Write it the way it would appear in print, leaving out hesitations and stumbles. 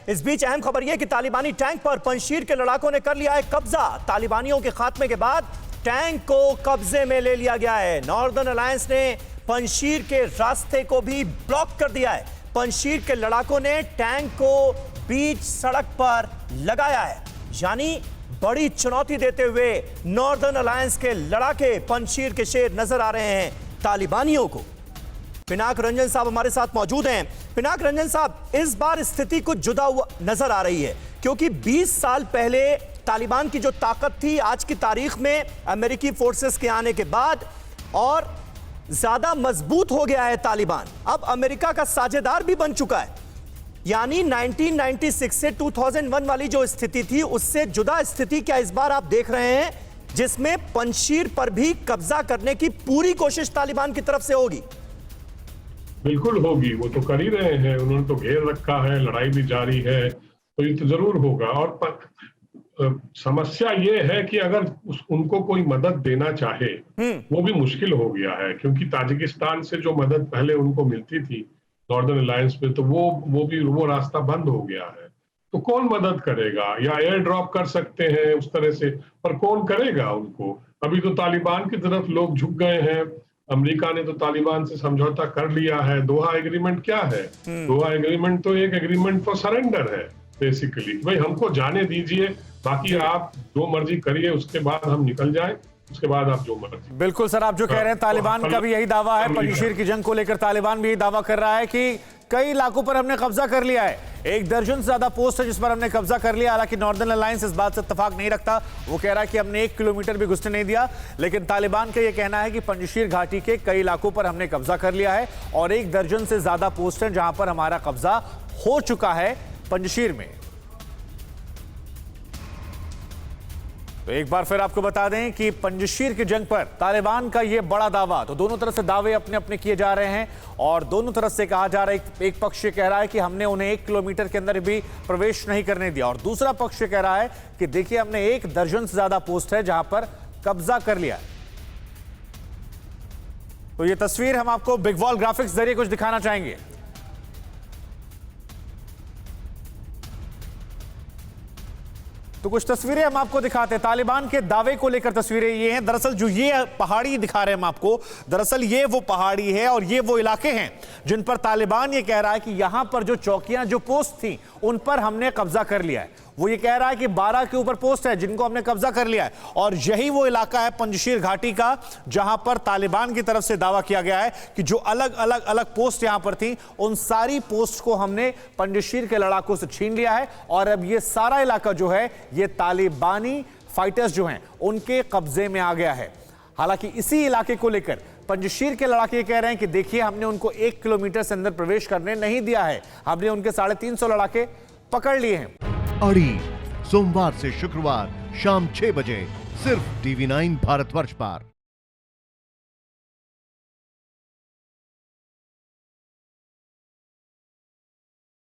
इस बीच अहम खबर यह कि तालिबानी टैंक पर पंजशीर के लड़ाकों ने कर लिया है कब्जा। तालिबानियों के खात्मे के बाद टैंक को कब्जे में ले लिया गया है। नॉर्दर्न अलायंस ने पंजशीर के रास्ते को भी ब्लॉक कर दिया है। पंजशीर के लड़ाकों ने टैंक को बीच सड़क पर लगाया है, यानी बड़ी चुनौती देते हुए नॉर्दर्न अलायंस के लड़ाके पंजशीर के शेर नजर आ रहे हैं तालिबानियों को। पिनाक रंजन साहब हमारे साथ मौजूद हैं। पिनाक रंजन साहब, इस बार स्थिति कुछ जुदा हुआ नजर आ रही है, क्योंकि 20 साल पहले तालिबान की जो ताकत थी आज की तारीख में अमेरिकी फोर्सेस के आने के बाद और ज्यादा मजबूत हो गया है तालिबान। अब अमेरिका का साझेदार भी बन चुका है, यानी 1996 से 2001 वाली जो स्थिति थी उससे जुदा स्थिति क्या इस बार आप देख रहे हैं, जिसमें पंजशीर पर भी कब्जा करने की पूरी कोशिश तालिबान की तरफ से होगी? बिल्कुल होगी, वो तो कर ही रहे हैं। उन्होंने तो घेर रखा है, लड़ाई भी जारी है, तो ये तो जरूर होगा। और समस्या ये है कि अगर उनको कोई मदद देना चाहे वो भी मुश्किल हो गया है, क्योंकि ताजिकिस्तान से जो मदद पहले उनको मिलती थी नॉर्दर्न अलायंस में, तो वो रास्ता बंद हो गया है। तो कौन मदद करेगा? या एयर ड्रॉप कर सकते हैं उस तरह से, पर कौन करेगा उनको? अभी तो तालिबान की तरफ लोग झुक गए हैं। अमेरिका ने तो तालिबान से समझौता कर लिया है। दोहा एग्रीमेंट क्या है? दोहा एग्रीमेंट तो एक एग्रीमेंट फॉर सरेंडर है बेसिकली। भाई हमको जाने दीजिए, बाकी आप जो मर्जी करिए, उसके बाद हम निकल जाएं, उसके बाद आप जो मर्जी। बिल्कुल सर, आप जो कह रहे हैं तालिबान का भी यही दावा है। पंजशीर की जंग को लेकर तालिबान भी यही दावा कर रहा है कि कई इलाकों पर हमने कब्जा कर लिया है। 1 दर्जन से ज्यादा पोस्ट है जिस पर हमने कब्जा कर लिया। हालांकि नॉर्दर्न अलायंस इस बात से इत्तेफाक नहीं रखता। वो कह रहा है कि हमने 1 किलोमीटर भी घुसने नहीं दिया, लेकिन तालिबान का यह कहना है कि पंजशीर घाटी के कई इलाकों पर हमने कब्जा कर लिया है और 1 दर्जन से ज्यादा पोस्ट है जहां पर हमारा कब्जा हो चुका है पंजशीर में। तो एक बार फिर आपको बता दें कि पंजशीर की जंग पर तालिबान का यह बड़ा दावा, तो दोनों तरफ से दावे अपने अपने किए जा रहे हैं और दोनों तरफ से कहा जा रहा है। एक पक्ष ये कह रहा है कि हमने उन्हें 1 किलोमीटर के अंदर भी प्रवेश नहीं करने दिया और दूसरा पक्ष ये कह रहा है कि देखिए हमने 1 दर्जन से ज्यादा पोस्ट है जहां पर कब्जा कर लिया। तो ये तस्वीर हम आपको बिग वॉल ग्राफिक्स जरिए कुछ दिखाना चाहेंगे। तो कुछ तस्वीरें हम आपको दिखाते हैं तालिबान के दावे को लेकर। तस्वीरें ये हैं, दरअसल जो ये पहाड़ी दिखा रहे हैं हम आपको, दरअसल ये वो पहाड़ी है और ये वो इलाके हैं जिन पर तालिबान ये कह रहा है कि यहां पर जो चौकियां, जो पोस्ट थी, उन पर हमने कब्जा कर लिया है। वो ये कह रहा है कि 12 के ऊपर पोस्ट है जिनको हमने कब्जा कर लिया है और यही वो इलाका है पंजशीर घाटी का जहां पर तालिबान की तरफ से दावा किया गया है कि जो अलग अलग अलग पोस्ट यहां पर थी, उन सारी पोस्ट को हमने पंजशीर के लड़ाकों से छीन लिया है और अब ये सारा इलाका जो है ये तालिबानी फाइटर्स जो हैं उनके कब्जे में आ गया है। हालांकि इसी इलाके को लेकर पंजशीर के लड़ाके कह रहे हैं कि देखिए हमने उनको 1 किलोमीटर से अंदर प्रवेश करने नहीं दिया है, हमने उनके 350 लड़ाके पकड़ लिए हैं। अड़ी सोमवार से शुक्रवार शाम 6 बजे सिर्फ TV9 भारतवर्ष पर।